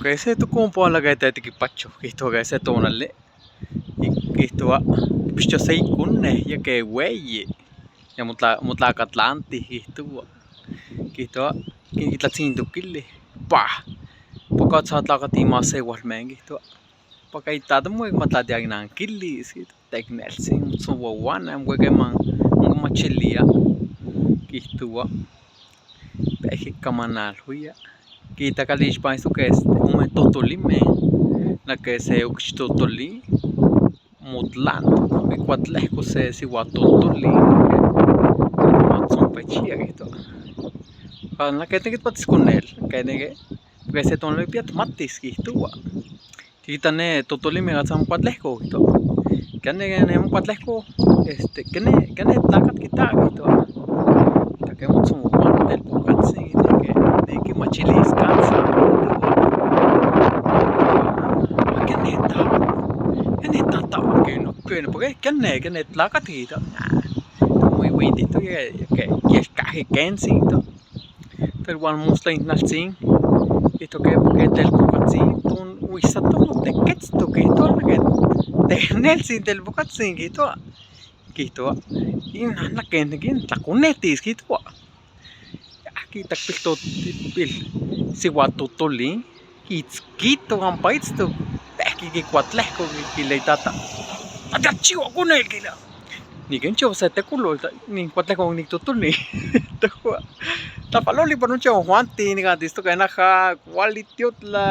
कैसे तो कौन पा लगा था कि पच्चो किsto कैसे तो नल्ले kisto pisto sei kunne ya que güey ya mutla Atlanti kisto kin kitlatsin tukili pa poco chatla ka ti mase wal men kisto poca itado muy matla de agnan kili si teknel sin so wana mwege man machilia kisto peje kamanal huya kita kalish pa eso que es un totolime la que se uxtotoli mutlando mi cuatleco se si guatotoli son pechia esto la que te que patis con él que se ton le piat matis que tú kita ne totoli me gasam cuatleco esto que ne un cuatleco que ne tacat kita esto que mucho del pocatsi de que machilis cansa que no porque que ne tacat kita muy windito que caje kensito pero igual musla inalsin esto que porque del pocatsi un uisato te ketsto que esto que tener sin del pocatsi Kito inana kene kin takunetis kito aquí takpilto pil si guatotoli kitskito ampaitsto ki cuatleco ki leitata atachiwa con el kila ni kencho se te culo ni cuatleco ni totoli tapaloli por un chavo juanti ni gatisto que naja cualitiotla